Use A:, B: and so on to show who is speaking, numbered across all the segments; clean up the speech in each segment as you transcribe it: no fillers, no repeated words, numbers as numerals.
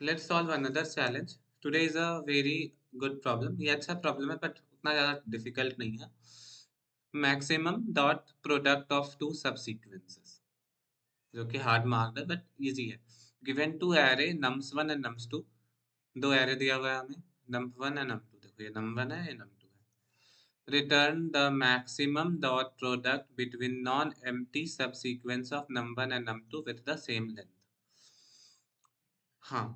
A: Let's solve another challenge. Today is a very good problem. ये अच्छा problem है but उतना ज़्यादा difficult नहीं है. Maximum dot product of two subsequences जो कि hard marked है but easy है. Given two array nums1 and nums2. दो array दिया हुआ है हमें num1 and num2. देखो ये num1 है ये num2 है. Return the maximum dot product between non-empty subsequence of num1 and num2 with the same length. हाँ,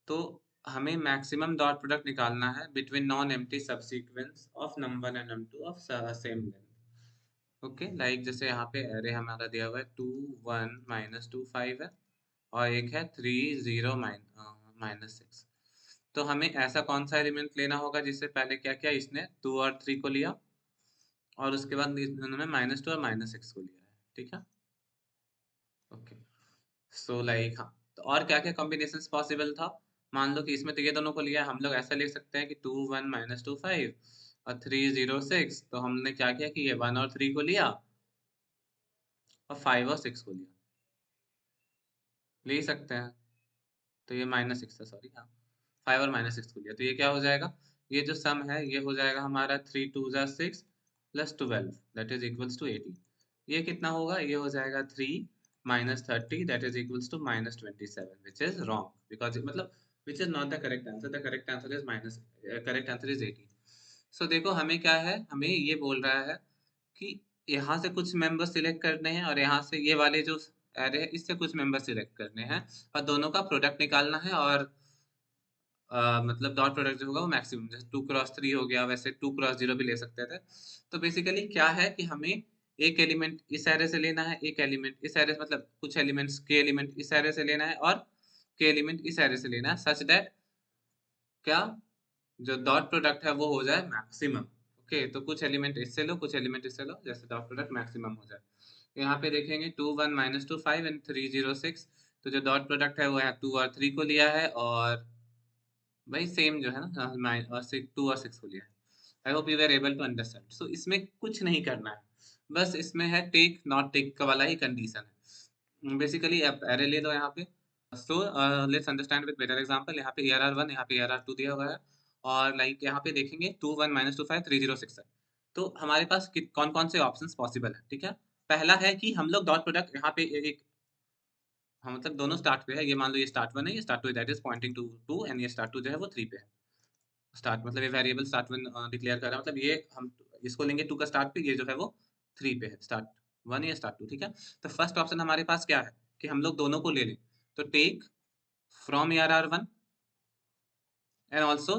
A: तो हमें मैक्सिमम डॉट प्रोडक्ट निकालना है between non empty subsequence of number and num two of same length. Okay, like जैसे यहाँ पे array हमारा दिया हुआ है 2 1 -2 5 है और एक है 3 0 -6. तो हमें ऐसा कौन सा एलिमेंट लेना होगा जिससे पहले क्या किया इसने 2 और 3 को लिया और उसके बाद इन्होंने -2 और -6 को लिया है. ठीक है, ओके. सो लाइक हाँ, तो और क्या क्या कॉम्बिनेशंस पॉसिबल था. मान लो कि इसमें तो ये दोनों को लिया, हम लोग ऐसा ले सकते हैं कि 2 1 -2 5 और 3 0 6. तो हमने क्या किया कि ये 1 और 3 को लिया और 5 और 6 को लिया, ले ही सकते हैं. तो ये -6 था, सॉरी, हाँ, 5 और -6 को लिया. तो ये क्या हो जाएगा, ये जो सम है ये हो जाएगा हमारा 3 2 6 plus 12 that is equals to 18. ये कितना होगा, ये हो जाएगा 3 -30 that is equals to -27 which is wrong because मतलब which is not the correct answer. The correct answer is correct answer is 18. So देखो हमें क्या है, हमें ये बोल रहा है कि यहाँ से कुछ मेंबर सिलेक्ट करने हैं और यहाँ से ये वाले जो एरे है इससे कुछ मेंबर सिलेक्ट करने हैं और दोनों का प्रोडक्ट निकालना है. और मतलब डॉट प्रोडक्ट जो होगा वो मैक्सिमम, जैसे 2 × 3 हो गया वैसे 2 × 0 भी ले सकते थे. तो बेसिकली क्या है कि हमें एक एलिमेंट इस एरे से लेना है, एक एलिमेंट इस एरे से, मतलब कुछ एलिमेंट्स के एलिमेंट इस एरे से लेना है और के एलिमेंट इस एरे से लेना है सच दैट क्या जो डॉट प्रोडक्ट है वो हो जाए मैक्सिमम. ओके, तो कुछ एलिमेंट इससे लो कुछ एलिमेंट इससे लो जैसे डॉट प्रोडक्ट मैक्सिमम हो जाए. यहाँ पे देखेंगे 2 1 -2 5 एंड 3 0 6. तो जो डॉट प्रोडक्ट है वो यहाँ 2 और 3 को लिया है और भाई सेम जो है ना, और 2 और 6 को लिया है. I hope you are able to understand. So इसमें कुछ नहीं करना है, बस इसमें है टेक नॉट टेक का वाला ही कंडीशन है. बेसिकली आप एरे ले दो यहाँ पे. So let's understand with better example. यहाँ पे ARR1 यहाँ पे ARR2 दिया हुआ है और लाइक यहाँ पे देखेंगे 2 1 -2 5 3 0 6 है. तो हमारे पास कौन कौन से ऑप्शंस पॉसिबल है. ठीक है, पहला है कि हम लोग डॉट प्रोडक्ट यहाँ पे एक, हाँ मतलब दोनों स्टार्ट पे है. ये मान लो ये स्टार्ट 1 है, ये start 2 that is pointing to 2 and ये स्टार्ट 2 जो है वो 3 पे है. स्टार्ट मतलब ये वेरिएबल स्टार्ट 1 डिक्लेयर कर रहा है, मतलब ये हम इसको लेंगे 2 का स्टार्ट पे, ये जो है वो 3 पे है, स्टार्ट 1 या स्टार्ट 2. ठीक है, तो फर्स्ट ऑप्शन हमारे पास क्या है कि हम लोग दोनों को ले लें. तो take from ARR1 and also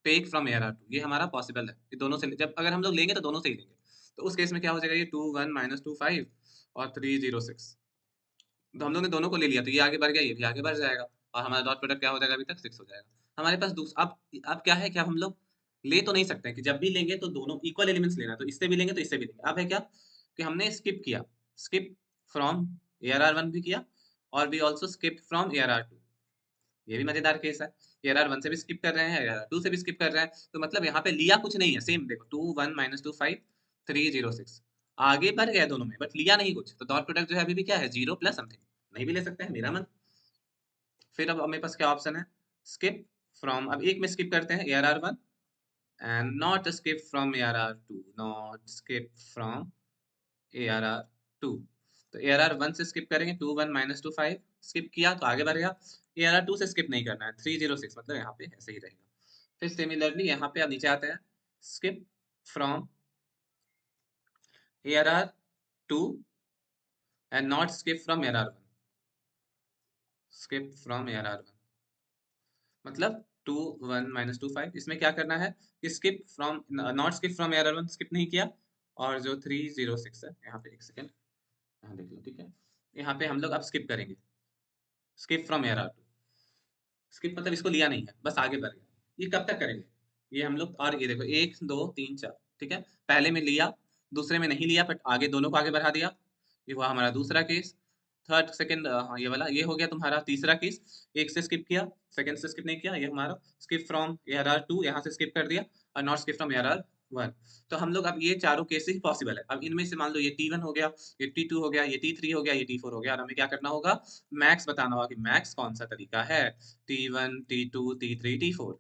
A: take from ARR2, ये हमारा पॉसिबल है कि दोनों से जब अगर हम लोग लेंगे तो दोनों से ही लेंगे. तो उस केस में क्या हो जाएगा, ये 2 1 -2 5 और 3 0 6. तो हम लोग ने दोनों को ले लिया तो ये आगे बढ़ गया, ये भी आगे बढ़ जाएगा और हमारा डॉट प्रोडक्ट क्या हो जाएगा, अभी तक 6 हो जाएगा. हमारे पास दूसरा अब क्या है कि अब हम लोग ले तो नहीं सकते हैं कि जब भी लेंगे तो दोनों इक्वल एलिमेंट्स लेना है. तो इससे भी लेंगे तो इससे भी लेंगे. अब है क्या कि हमने स्किप किया, स्किप फ्रॉम ARR1 भी किया और we also skip from ARR2. ये भी मजेदार केस है. ARR1 से भी स्किप कर रहे हैं, ARR2 से भी स्किप कर रहे हैं. तो मतलब यहाँ पे लिया कुछ नहीं है, सेम देखो 2 1 -2 5 3 0 6 आगे बढ़ गया दोनों में बट लिया नहीं कुछ. तो डॉट प्रोडक्ट जो है अभी भी क्या है, 0 प्लस समथिंग. नहीं भी ले सकते हैं, मेरा मन. फिर अब मेरे पास क्या ऑप्शन है, स्किप फ्रॉम. अब एक में स्किप करते हैं ARR1 and not skip from ARR2, not skip from ARR2. तो ARR1 से स्किप करेंगे 2 1 -2 5 स्किप किया तो आगे बढ़ गया. ARR2 से स्किप नहीं करना है, 3 0 6 मतलब यहाँ पे ऐसे ही रहेगा. फिर सिमिलरली यहाँ पे अब नीचे आते हैं, skip from ARR2 and not skip from ARR1. Skip from ARR1 मतलब 2 1 -2 5. इसमें क्या करना है कि skip from, not skip from ARR1 skip नहीं किया और जो 3 0 6 है यहाँ पे, एक सेकेंड यहाँ देख लो. ठीक है, यहाँ पे हम लोग अब स्किप करेंगे, स्किप फ्रॉम ARR2. स्किप मतलब इसको लिया नहीं है, बस आगे बढ़ गया. ये कब तक करेंगे, ये हम लोग, और ये देखो 1 2 3 4. ठीक है, पहले में लिया, दूसरे में नहीं लिया बट आगे दोनों को आगे बढ़ा दिया. ये हुआ हमारा दूसरा केस. थर्ड सेकंड, हाँ ये वाला, ये हो गया तुम्हारा तीसरा केस. एक से स्किप किया, सेकंड से स्किप नहीं किया, ये हमारा स्किप फ्रॉम ARR2, यहाँ से स्किप कर दिया और नॉट स्किप फ्रॉम ARR 1। तो हम लोग अब ये चारों केसेस ही पॉसिबल है। अब इनमें से मान लो ये T1 हो गया, ये T2 हो गया, ये T3 हो गया, ये T4 हो गया, और हमें क्या करना होगा, मैक्स बताना होगा कि मैक्स कौन सा तरीका है, T1, T2, T3, T4।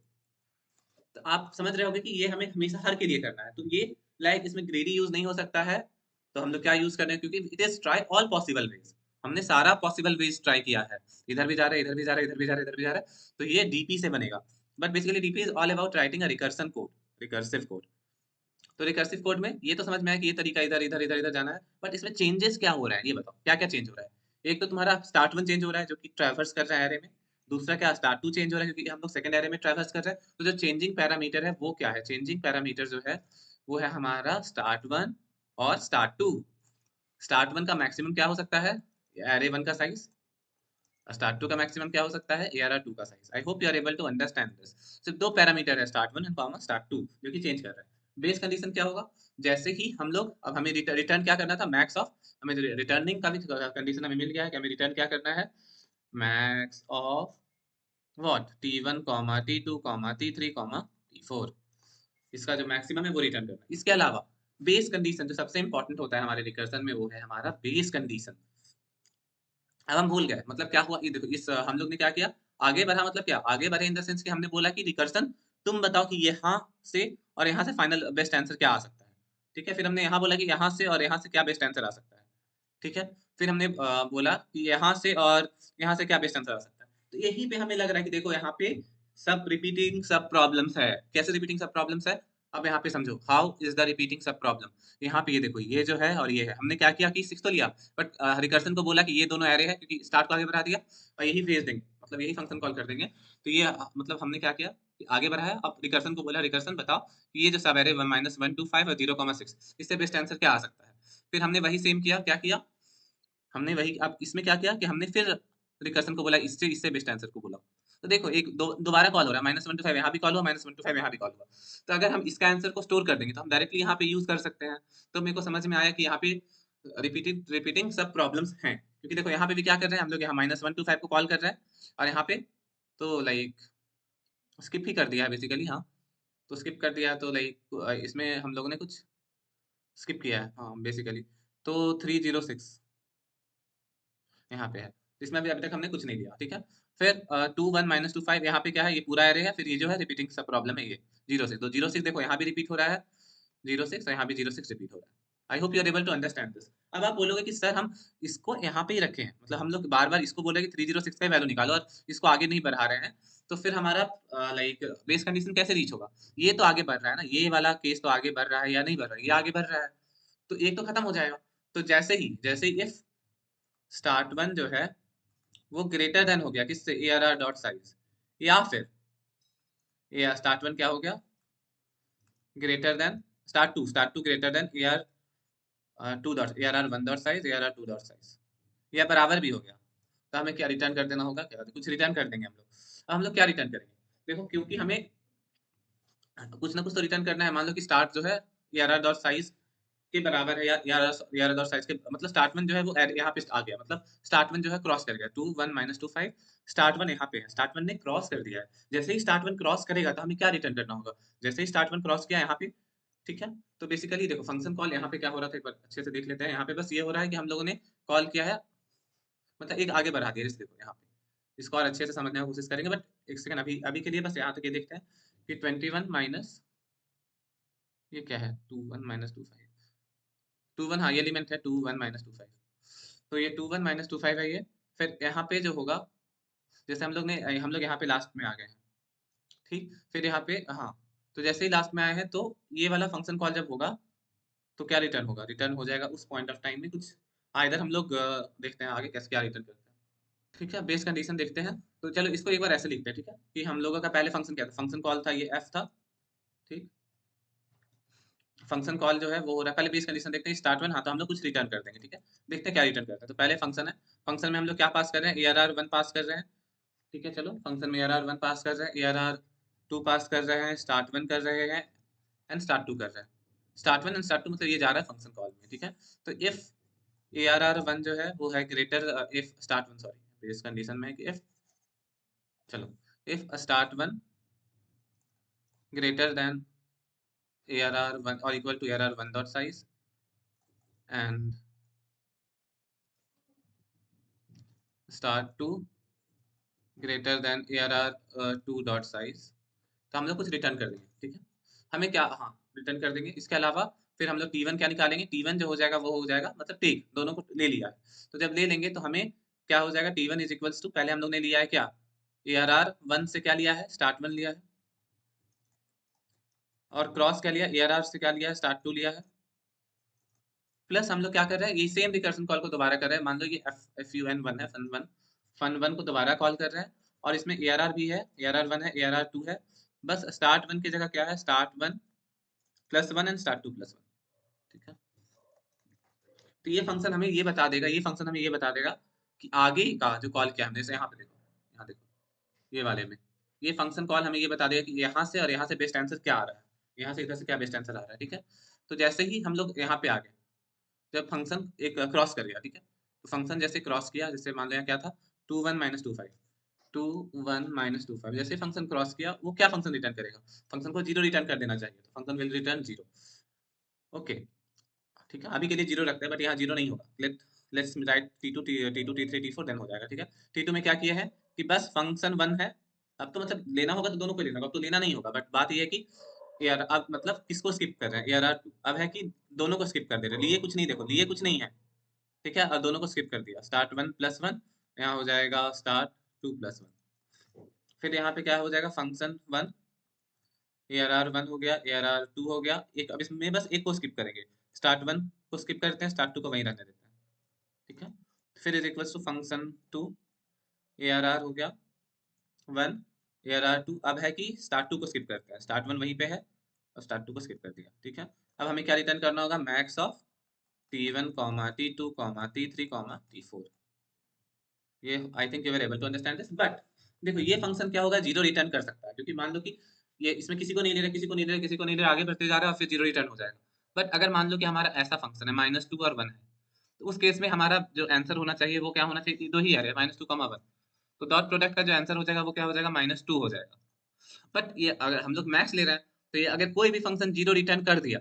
A: तो आप समझ रहे होंगे कि ये हमें हमेशा हर के लिए करना है। तो ये इसमें ग्रेडी यूज नहीं हो सकता है, तो हम लोग क्या यूज कर रहे हैं, क्योंकि it is try all possible ways. हमने सारा पॉसिबल वेज ट्राई किया है, इधर भी जा रहा है, इधर भी जा रहा है, इधर भी जा रहा है, इधर भी जा रहा है। तो ये डीपी से बनेगा। But basically DP is all about writing a recursion code, recursive code. तो रिकर्सिव कोड में ये तो समझ में आया कि ये तरीका इधर इधर इधर इधर जाना है, बट इसमें चेंजेस क्या हो रहा है ये बताओ, क्या क्या चेंज हो रहा है। एक तो तुम्हारा स्टार्ट वन चेंज हो रहा है जो कि ट्रैवर्स कर रहा है एरे में। दूसरा क्या, स्टार्ट टू चेंज हो रहा है क्योंकि हम लोग सेकंड एरे में ट्रैवर्स कर रहे हैं। तो जो चेंजिंग पैरामीटर है वो क्या है, चेंजिंग पैरामीटर जो है वो है हमारा स्टार्ट वन और स्टार्ट टू। स्टार्ट वन का मैक्सिमम क्या हो सकता है, एरे वन का साइज। स्टार्ट टू का मैक्सिमम क्या हो सकता है, ARR टू का size. I hope you are able to understand this. सिर्फ दो पैरामीटर है, start one and comma start two, जो कि चेंज कर रहा है। बेस कंडीशन क्या होगा, जैसे ही हम लोग, अब हमें रिटर्न क्या करना था, मैक्स ऑफ, हमें रिटर्निंग का भी कंडीशन हमें मिल गया है कि हमें रिटर्न क्या करना है, max of what, T1 comma T2 comma T3 comma T4। इसका जो मैक्सिमम है वो रिटर्न करना है। इसके अलावा बेस कंडीशन जो सबसे इंपॉर्टेंट होता है हमारे रिकर्सन में, वो है हमारा बेस कंडीशन। अब हम भूल गए, मतलब क्या हुआ, ये देखो इस हम लोग ने क्या किया, आगे बढ़ा, मतलब क्या आगे बढ़े इन द सेंस कि हमने बोला कि रिकर्सन, तुम बताओ कि यहाँ से और यहाँ से फाइनल बेस्ट आंसर क्या आ सकता है। ठीक है, फिर हमने यहाँ बोला कि यहाँ से और यहाँ से क्या बेस्ट आंसर आ सकता है। ठीक है, फिर हमने बोला कि यहाँ से और यहाँ से क्या बेस्ट आंसर आ सकता है। तो यही पे हमें लग रहा है कि देखो यहाँ पे सब रिपीटिंग सब प्रॉब्लम्स है। कैसे रिपीटिंग सब प्रॉब्लम्स है, अब यहाँ पे समझो, हाउ इज द रिपीटिंग सब प्रॉब्लम। यहाँ पे ये देखो, ये जो है और ये है, हमने क्या किया कि 6 तो लिया, बट रिकर्सन को बोला कि ये दोनों एरे है क्योंकि स्टार्ट को आगे बढ़ा दिया, और यही भेज देंगे, मतलब यही फंक्शन कॉल कर देंगे। तो ये मतलब हमने क्या किया कि आगे बढ़ाया, अब रिकर्सन को बोला, रिकर्सन बताओ कि ये जो सब एरे -1 2 5 और 0,6, इससे बेस्ट आंसर क्या आ सकता है। फिर हमने वही सेम किया, क्या किया हमने वही, अब इसमें क्या किया कि हमने फिर रिकर्सन को बोला, इससे इससे बेस्ट आंसर को बोला। तो देखो एक दोबारा कॉल हो रहा है, -1 to 5 यहाँ भी कॉल हुआ, -1 to 5 यहाँ भी कॉल हुआ। तो अगर हम इसका आंसर को स्टोर कर देंगे तो हम डायरेक्टली यहाँ पे यूज कर सकते हैं। तो मेरे को समझ में आया कि यहाँ पे रिपीटिंग सब प्रॉब्लम्स हैं, क्योंकि देखो यहाँ पे भी क्या कर रहे हैं हम लोग, यहाँ -1 to 5 को कॉल कर रहे हैं, और यहाँ पे तो लाइक स्किप ही कर दिया है बेसिकली। हाँ, तो स्किप कर दिया, तो लाइक इसमें हम लोगों ने कुछ स्किप किया है, हाँ बेसिकली। तो 306 यहाँ पे है, इसमें भी अभी तक हमने कुछ नहीं दिया। ठीक है, फिर 2 1 - 2 5 यहाँ पे क्या है, ये पूरा एरे है, फिर ये जो है रिपीटिंग सब प्रॉब्लम है, ये 0 6। तो 0 6 देखो यहाँ भी रिपीट हो रहा है, 0 6, और यहाँ भी 0 6 रिपीट हो रहा है। I hope you are able to understand this. अब आप बोलोगे कि सर हम इसको यहाँ पे ही रखे हैं, मतलब हम लोग बार बार इसको बोले कि 306 का वैल्यू निकालो और इसको आगे नहीं बढ़ा रहे हैं, तो फिर हमारा लाइक बेस कंडीशन कैसे रीच होगा। ये तो आगे बढ़ रहा है ना, ये वाला केस तो आगे बढ़ रहा है या नहीं बढ़ रहा है, ये आगे बढ़ रहा है, तो एक तो खत्म हो जाएगा। तो जैसे ही इफ स्टार्ट वन जो है वो ग्रेटर देन हो गया किससे, ARR डॉट साइज, या फिर ये स्टार्ट वन क्या हो गया, greater than start two greater than two dot ARR one dot size, ARR two dot size, या बराबर भी हो गया। तो हमें क्या रिटर्न कर देना होगा, क्या कुछ रिटर्न कर देंगे हम लोग। अब हम लोग क्या रिटर्न करेंगे, देखो क्योंकि हमें कुछ ना कुछ तो रिटर्न करना है। मान लो कि स्टार्ट जो है ARR डॉट साइज के बराबर है, या ARR डॉट साइज के, मतलब स्टार्ट वन जो है वो यहाँ पे आ गया, मतलब स्टार्ट वन जो है क्रॉस कर गया, 2 1 - 2 5, स्टार्ट वन यहाँ पे है, स्टार्ट वन ने क्रॉस कर दिया है। जैसे ही स्टार्ट वन क्रॉस करेगा तो हमें क्या रिटर्न करना होगा, जैसे ही स्टार्ट वन क्रॉस किया यहाँ पे। ठीक है, तो बेसिकली देखो फंक्शन कॉल यहाँ पे क्या हो रहा था, एक बार अच्छे से देख लेते हैं। यहाँ पे बस ये हो रहा है कि हम लोगों ने कॉल किया है, मतलब एक आगे बढ़ा दिया। जैसे देखो यहाँ पे इसको और अच्छे से समझने की कोशिश करेंगे, बट एक सेकंड, अभी अभी के लिए बस यहाँ तक ये देखते हैं कि 21 माइनस, ये क्या है, 2 1 - 2 5, 2 1, हाँ ये एलिमेंट है 2 1 - 2 5। तो ये 2 1 - 2 5 है ये। फिर यहाँ पे जो होगा, जैसे हम लोग यहाँ पे लास्ट में आ गए हैं। ठीक, फिर यहाँ पे हाँ, तो जैसे ही लास्ट में आए हैं तो ये वाला फंक्शन कॉल जब होगा तो क्या रिटर्न होगा, रिटर्न हो जाएगा उस पॉइंट ऑफ टाइम में कुछ। इधर हम लोग देखते हैं आगे कैसे क्या रिटर्न करते हैं। ठीक है, बेस कंडीशन देखते हैं। तो चलो इसको एक बार ऐसे लिखते हैं, ठीक है, कि हम लोगों का पहले फंक्शन क्या था, फंक्शन कॉल था ये एफ था। ठीक, फंक्शन कॉल जो है वो हो रहा है, पहले बेस कंडीशन देखते हैं, स्टार्ट वन, हाँ तो हम लोग कुछ रिटर्न कर देंगे। ठीक है, देखते हैं क्या रिटर्न करते हैं। तो पहले फंक्शन है, फंक्शन में हम लोग क्या पास कर रहे हैं, ARR वन पास कर रहे हैं। ठीक है, चलो फंक्शन में ARR वन पास कर रहे हैं, ARR टू पास कर रहे हैं, स्टार्ट वन कर रहे हैं, एंड स्टार्ट टू कर रहे हैं। Start one and start two मतलब ये जा रहा है फंक्शन कॉल में। ठीक है, तो इफ ARR वन जो है वो है greater, if start one, sorry base condition में है कि इफ, चलो, if start one greater than ARR1 or equal to ARR1 dot size and start to greater than ARR2 dot size। तो हम लोग कुछ रिटर्न कर देंगे, ठीक है। हमें क्या, हाँ रिटर्न कर देंगे। इसके अलावा फिर हम लोग T1 क्या निकालेंगे, T1 जो हो जाएगा वो हो जाएगा, मतलब टेक दोनों को ले लिया है, तो जब ले लेंगे तो हमें क्या हो जाएगा, T1 इज इक्वल्स टू, पहले हम लोग ने लिया है क्या, ARR1 से क्या लिया है, start1 लिया है, और क्रॉस क्या लिया, ARR से क्या लिया है, start2 लिया है, प्लस हम लोग क्या कर रहे हैं, ये सेम रिकर्सन कॉल को दोबारा कर रहे हैं। मान लो ये fun1 है, fun1 को दोबारा कॉल कर रहे हैं, और इसमें ARR भी है, ARR1 है, ARR2 है, बस start1 की जगह क्या है, start1 +1 एंड start2 +1, ठीक है। तो ये फंक्शन हमें ये बता देगा, ये फंक्शन हमें ये बता देगा कि आगे का जो कॉल किया हमने, जैसे यहाँ पे देखो, यहाँ देखो ये वाले में, ये फंक्शन कॉल हमें ये बता देगा कि यहाँ से और यहाँ से बेस्ट आंसर क्या आ रहा है, यहाँ से इधर से क्या बेस्ट आंसर आ रहा है, ठीक है। तो जैसे ही हम लोग यहाँ पे आ गए, जब फंक्शन एक क्रॉस कर गया, ठीक है, तो फंक्शन जैसे क्रॉस किया, जैसे मान लो यहाँ क्या था, 2 1 - 2 5, 2 1 - 2 5, जैसे फंक्शन क्रॉस किया, वो क्या फंक्शन रिटर्न करेगा, फंक्शन को 0 रिटर्न कर देना चाहिए, तो फंक्शन विल रिटर्न 0। ओके, ठीक है, अभी के लिए 0 रखते हैं, बट यहाँ 0 नहीं होगा। Let's write T2 T2 T3 T4 then हो जाएगा, ठीक है। T2 में क्या किया है कि बस फंक्शन 1 है, अब तो मतलब लेना होगा तो दोनों को लेना होगा, अब तो लेना नहीं होगा, बट बात ये है कि यार अब मतलब किसको स्किप कर रहे हैं, यार अब है कि दोनों को स्किप कर दे रहे हैं, लिए कुछ नहीं, देखो लिए कुछ नहीं है, ठीक है, और दोनों को स्किप कर दिया, start1 +1, यहाँ हो जाएगा start2 +1, फिर यहाँ पे क्या हो जाएगा, फंक्शन 1 ARR1 हो गया, ARR2 हो गया, एक अब इसमें बस एक को स्किप करेंगे, start1 को स्किप करते हैं, start2 को वहीं रहने देते हैं, ठीक है। फिर is equals to function 2 ARR हो गया 1, ARR2, अब है कि start2 को स्किप करते हैं, start1 वहीं पे है और start2 को स्किप कर दिया, ठीक है। अब हमें क्या रिटर्न करना होगा, max of T1, T2, T3, T4। ये I think you are able to understand this, but देखो ये फंक्शन क्या होगा, 0 रिटर्न कर सकता है, क्योंकि मान लो कि ये इसमें किसी को नहीं ले रहा, किसी को नहीं ले रहा, किसी को नहीं ले रहा, आगे बढ़ते जा रहा है और फिर 0 रिटर्न हो जाएगा। बट अगर मान लो कि हमारा ऐसा फंक्शन है -2 और 1 है, तो उस केस में हमारा जो आंसर होना चाहिए वो क्या होना चाहिए, दो ही आ रहे हैं, -2, 1, तो डॉट प्रोडक्ट का जो आंसर हो जाएगा वो क्या हो जाएगा, -2 हो जाएगा। बट ये अगर हम लोग मैक्स ले रहे हैं, तो ये अगर कोई भी फंक्शन 0 रिटर्न कर दिया,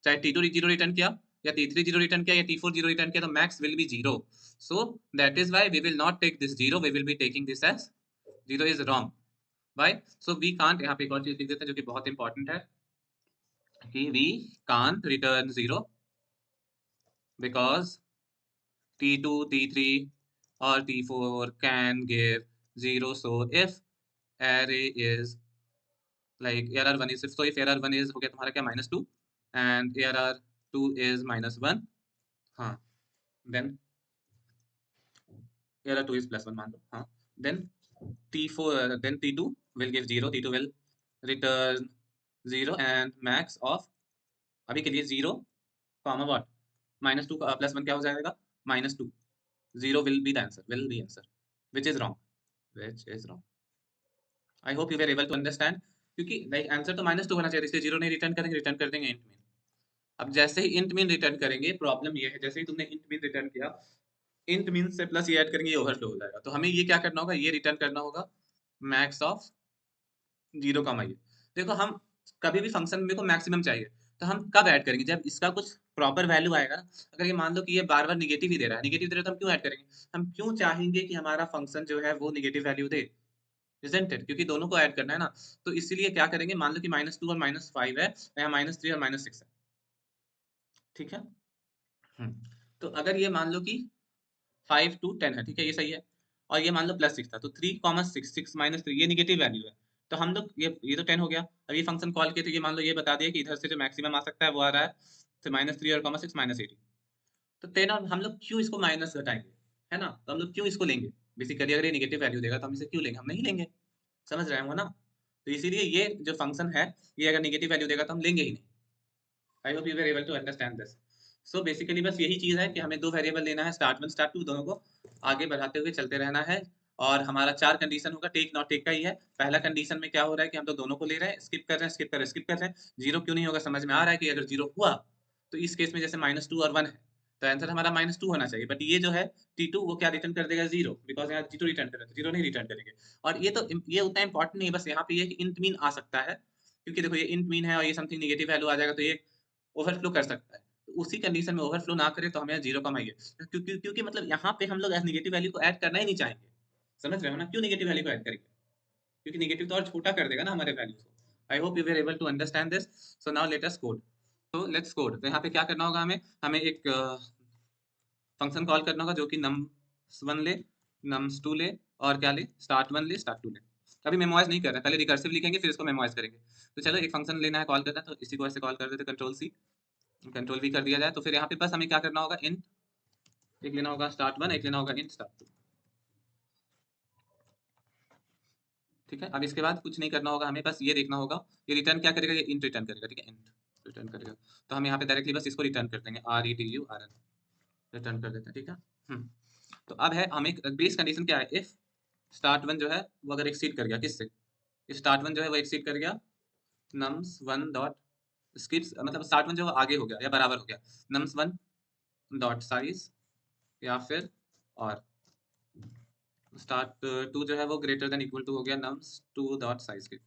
A: चाहे T2 0 रिटर्न किया या T3 0 रिटर्न किया या T4 0 रिटर्न किया, तो max will be 0। So that is why we will not take this 0, we will be taking this as 0 is wrong. Why, so we can't, यहाँ पे एक और चीज लिख देते हैं जो कि बहुत इंपॉर्टेंट है, कि we can't return 0 because T2 T3 और T4 can give 0, so if array is like ARR1 is, so if ARR1 is हो गया तुम्हारा क्या, -2 and ARR2 is -1, हाँ, then ARR2 is +1 मान लो, हाँ, then T4 then T2 will give 0, T2 will return 0 and max of, अभी के लिए 0 comma what, -2 +1 क्या हो जाएगा, -2, 0 will be the answer, will be answer, which is wrong, which is wrong। I hope you were able to understand, क्योंकि like answer तो -2 होना चाहिए, इसलिए 0 नहीं रिटर्न करेंगे, रिटर्न कर देंगे इंट मीन। अब जैसे ही इंट मीन रिटर्न करेंगे, प्रॉब्लम ये है, जैसे ही तुमने इंट मीन रिटर्न किया, इंट मीन से प्लस ये ऐड करेंगे, ये ओवरफ्लो हो जाएगा, तो हमें ये क्या करना होगा, ये रिटर्न करना होगा मैक्स ऑफ 0 का ये। देखो हम कभी भी फंक्शन में को मैक्सिमम चाहिए, तो हम कब ऐड करेंगे, जब इसका कुछ प्रॉपर वैल्यू आएगा ना। अगर ये मान लो कि ये बार बार निगेटिव ही दे रहा है, निगेटिव दे रहा है, तो हम क्यों ऐड करेंगे, हम क्यों चाहेंगे कि हमारा फंक्शन जो है वो negative value they, isn't it, क्योंकि दोनों को ऐड करना है ना। तो इसीलिए क्या करेंगे, मान लो कि -2 और -5 है, यहाँ -3 और -6 है, ठीक है। तो अगर ये मान लो कि 5 to 10 है, ठीक है, ये सही है, और ये मान लो +6 था, तो 3, 6, 6 - 3 ये निगेटिव वैल्यू है, तो हम लोग ये तो 10 हो गया। अब ये फंक्शन कॉल किए, तो ये मान लो ये बता दिया कि इधर से जो मैक्सिमम आ सकता है वो आ रहा है, तो -3 और -6 -18, तो 10, और हम लोग क्यों इसको माइनस घटाएंगे, है ना, तो हम लोग क्यों इसको लेंगे, बेसिकली अगर ये निगेटिव वैल्यू देगा तो हम इसे क्यों लेंगे, हम नहीं लेंगे, समझ रहे हो ना। तो इसीलिए ये जो फंक्शन है, ये अगर निगेटिव वैल्यू देगा तो हम लेंगे ही नहीं। I hope you are able to understand this. So basically बस यही चीज है कि हमें दो वेरिएबल लेना है, start1 start2, दोनों को आगे बढ़ाते हुए चलते रहना है, और हमारा 4 कंडीशन होगा, टेक नॉट टेक का ही है। पहला कंडीशन में क्या हो रहा है कि हम तो दोनों को ले रहे हैं, स्किप कर रहे हैं, स्किप कर रहे हैं, स्किप कर रहे हैं, 0 क्यों नहीं होगा, समझ में आ रहा है कि अगर 0 हुआ तो इस केस में जैसे -2 और 1 है, तो आंसर हमारा -2 होना चाहिए, बट ये जो है T2 वो क्या रिटर्न कर देगा, 0, बिकॉज यहाँ T2 रिटर्न कर रहे हैं, तो 0 नहीं रिटर्न करेंगे। और ये तो ये उतना इंपॉर्टेंट नहीं है, बस यहाँ पे ये कि इंट मीन आ सकता है, क्योंकि देखो ये इंट मीन है और ये समथिंग नेगेटिव वैल्यू आ जाएगा तो ये ओवरफ्लो कर सकता है। तो उसी कंडीशन में ओवरफ्लो ना करे तो हमें 0, क्योंकि मतलब यहाँ पे हम लोग नेगेटिव वैल्यू को ऐड करना ही नहीं चाहेंगे। समझ रहे हो ना, क्यों नेगेटिव वैल्यू को ऐड करेंगे? क्योंकि नेगेटिव तो और छोटा कर देगा ना हमारे वैल्यूज को। I hope you were able to understand this. So now let us code. तो लेट्स कोड। तो यहाँ पे क्या करना होगा, हमें हमें एक फंक्शन कॉल करना होगा जो कि nums1 ले, nums2 ले और क्या ले, start1 ले, start2 ले। अभी मेमोराइज नहीं कर रहे, पहले रिकर्सिव लिखेंगे फिर इसको मेमोराइज करेंगे। तो चलो एक फंक्शन लेना है, कॉल करना है, तो इसी को ऐसे कॉल कर देते, कंट्रोल सी, कंट्रोल वी कर दिया जाए। तो फिर यहाँ पे बस हमें क्या करना होगा, इन एक लेना होगा start1, एक लेना होगा इन start2। ठीक है, अब इसके बाद कुछ नहीं करना होगा, हमें बस ये देखना होगा ये रिटर्न क्या करेगा, ये इंट रिटर्न करेगा। ठीक है, इंट रिटर्न करेगा। तो हम यहाँ पे डायरेक्टली बस इसको रिटर्न कर देंगे, RETURN रिटर्न कर देते हैं। ठीक है। तो अब है हमें बेस कंडीशन क्या है, इफ start1 जो है वो अगर एक्सीड कर गया, किससे, start1 जो है वो एक्सीड कर गया nums1 डॉट स्किप्स, मतलब start1 जो है आगे हो गया या बराबर हो गया nums1 डॉट साइज, या फिर और start2 जो है वो ग्रेटर देन इक्वल टू हो गया nums2 डॉट साइज के।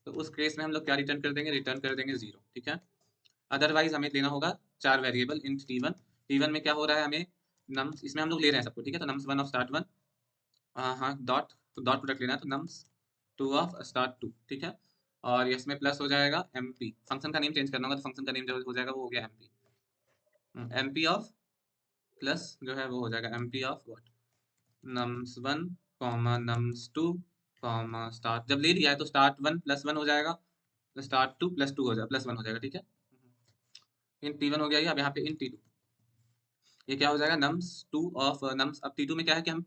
A: तो उस केस में हम लोग क्या रिटर्न कर देंगे, रिटर्न कर देंगे 0। ठीक है। अदरवाइज हमें लेना होगा 4 वेरिएबल int t1। t1 में क्या हो रहा है, हमें nums, इसमें हम लोग ले रहे हैं सबको। ठीक है, तो nums1 ऑफ start1, हाँ डॉट, तो डॉट प्रोडक्ट लेना है, तो nums2 ऑफ start2। ठीक है, और इसमें प्लस हो जाएगा mp, फंक्शन का नेम चेंज करना होगा तो फंक्शन का नेम जो हो जाएगा वो हो गया mp। mp ऑफ प्लस जो है वो हो जाएगा mp of what, nums1 comma nums2 comma start, जब ले लिया है तो start1 प्लस 1 हो जाएगा, start2 प्लस 2 हो जाएगा, प्लस 1 हो जाएगा। ठीक है, इन t1 हो गया ये। अब यहाँ पे इन t2 ये क्या हो जाएगा, nums2 ऑफ nums। अब t2 में क्या है कि हम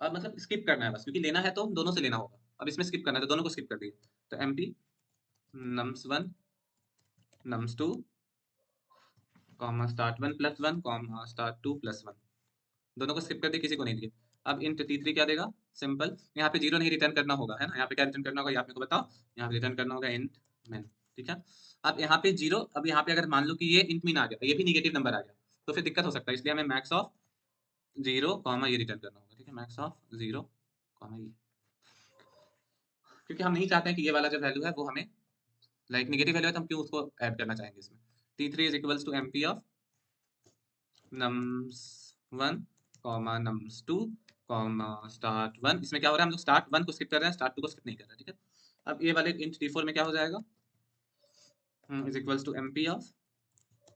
A: अब मतलब स्किप करना है बस, क्योंकि लेना है तो दोनों से लेना होगा। अब इसमें स्किप करना है तो दोनों को स्किप कर दिए, तो mp nums1 nums2 comma start1 plus 1 comma start2 plus 1, दोनों को स्किप कर दिए, किसी को नहीं दिए। अब int t3 क्या देगा, सिंपल, यहाँ पे 0 नहीं रिटर्न करना होगा, है ना। यहाँ पे क्या रिटर्न करना होगा ये आप मेरे को बताओ, यहाँ पे रिटर्न करना होगा int min। ठीक है, अब यहाँ पे 0, अब यहाँ पे अगर मान लो कि ये int min आ गया, ये भी निगेटिव नंबर आ गया तो फिर दिक्कत हो सकता है, इसलिए हमें मैक्स ऑफ 0 कॉमा ये रिटर्न करना होगा। ठीक है, मैक्स ऑफ 0 कॉमा ये, क्योंकि हम नहीं चाहते हैं कि ये वाला जो वैल्यू है वो हमें लाइक नेगेटिव वैल्यू है, तो हम क्यों उसको ऐड करना चाहेंगे इसमें। t3 is equals to mp of nums1 comma nums2 comma start1। इसमें क्या हो रहा है, हम लोग start1 को स्किप कर रहे हैं, start2 को स्किप नहीं कर रहे हैं। ठीक है, अब ये वाले int t4 में क्या हो जाएगा, is equals to mp of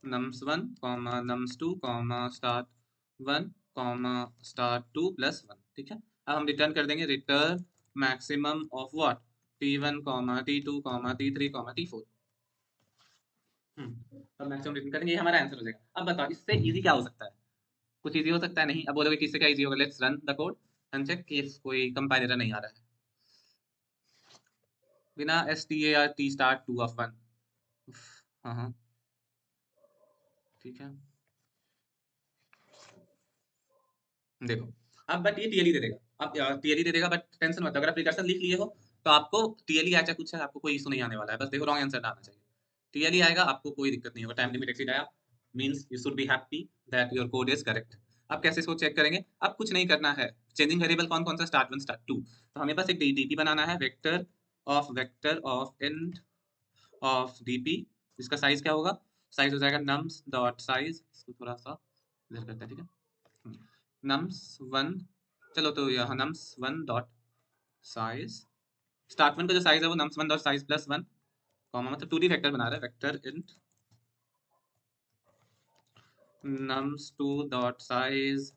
A: nums1 comma nums2 comma start1 comma start2 plus 1। ठीक है, अब हम रिटर्न कर देंगे return maximum of what, t1 comma t2 comma t3 comma t4। अब मैक्सिमम रिटर्न करेंगे, ये हमारा आंसर हो जाएगा। अब बताओ इससे इजी क्या हो सकता है, कुछ इजी हो सकता है नहीं। अब बोलोगे किससे क्या इजी होगा, let's run the code and check कि कोई कंपाइलर नहीं आ रहा है बिना START स्टार्ट 2 ऑफ 1। हाँ हाँ ठीक है, देखो अब बट ये TLE दे देगा, अब TLE दे देगा, बट टेंशन मत, अगर आप रिकर्सन लिख लिए हो तो आपको TLE आया चाहे कुछ है, आपको कोई इशू नहीं आने वाला है। बस देखो रॉन्ग आंसर ना आना चाहिए, TLE आएगा आपको कोई दिक्कत नहीं होगा। टाइम लिमिट एक्सीड आया means you should be happy that your code is correct. अब कैसे इसको चेक करेंगे, अब कुछ नहीं करना है, चेंजिंग वेरिएबल कौन कौन सा, start1 start2। तो हमें बस एक DP बनाना है, vector of int of DP, इसका साइज क्या होगा, साइज हो जाएगा nums डॉट साइज, इसको थोड़ा सा इधर करते हैं। ठीक है, nums1, चलो तो यहाँ nums1 डॉट साइज, start1 का जो साइज है वो nums1 dot size plus 1 comma, मतलब 2D वेक्टर बना रहा है, vector int nums2 dot size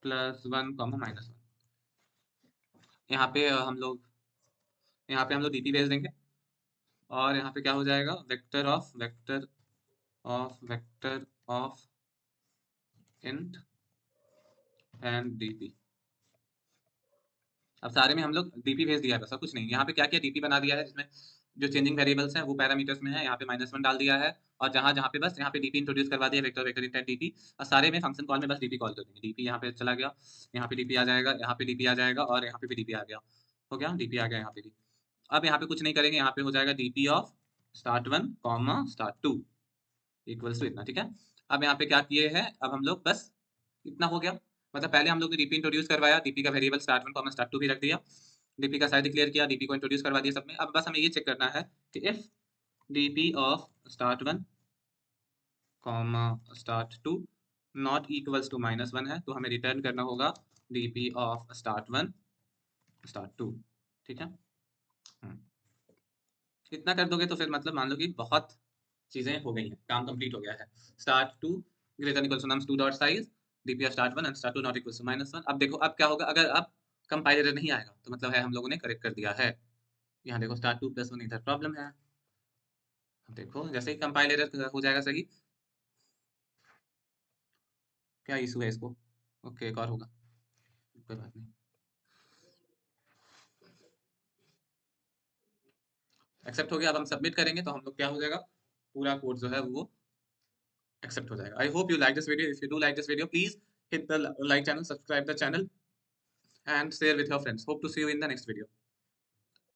A: plus 1 comma minus 1। यहाँ पे हम लोग DP भेज देंगे, और यहाँ पे क्या हो जाएगा, vector of int and DP। अब सारे में हम लोग DP भेज दिया है, बस और कुछ नहीं। यहाँ पे क्या किया, DP बना दिया है जिसमें जो चेंजिंग वेरिएबल्स हैं वो पैरामीटर्स में है, यहाँ पे -1 डाल दिया है, और जहाँ जहाँ पे बस यहाँ पे DP इंट्रोड्यूस करवा दिया, वेक्टर इंट DP, और सारे में फंक्शन कॉल में बस DP कॉल कर देंगे। DP यहाँ पे चला गया, यहाँ पे DP आ जाएगा, यहाँ पे DP आ जाएगा, और यहाँ पे भी DP आ गया, हो गया DP आ गया यहाँ पे भी। अब यहाँ पे कुछ नहीं करेंगे, यहाँ पे हो जाएगा DP of start1 comma start2 equals to इतना। ठीक है, अब यहाँ पे क्या किए हैं, अब हम लोग बस इतना हो गया, मतलब पहले हम लोग ने DP इंट्रोड्यूस करवाया, DP का वेरिएबल start1 कॉमा start2 भी रख दिया, डीपी का साइज डिक्लेयर किया, डीपी को इंट्रोड्यूस करवा दिया सब में। अब बस हमें ये चेक करना है कि if DP of start 1 comma start 2 not equals to -1 है, तो हमें रिटर्न करना होगा डीपी ऑफ स्टार्ट 1 स्टार्ट 2। ठीक है, इतना कर दोगे तो फिर मतलब मान लो कि बहुत चीजें हो गई हैं, काम कंप्लीट हो गया है। Start 2 greater equals to nums 2 dot size DP of start 1 and start 2 not equals to -1। अब देखो अब क्या होगा, अगर अब कंपाइलर नहीं आएगा तो मतलब है हम लोगों ने करेक्ट कर दिया है। यहाँ देखो स्टार्ट 2 + 1 इधर प्रॉब्लम है। अब देखो जैसे ही कंपाइलर हो जाएगा सही। क्या इशू है इसको? ओके, एक और होगा, कोई बात नहीं। एक्सेप्ट हो गया। अब हम सबमिट करेंगे तो हम लोग क्या हो जाएगा, पूरा कोड जो है वो एक्सेप्ट हो जाएगा। आई hope you like this video. If you do like this video, please hit the like channel, subscribe the channel and share with your friends. Hope to see you in the next video.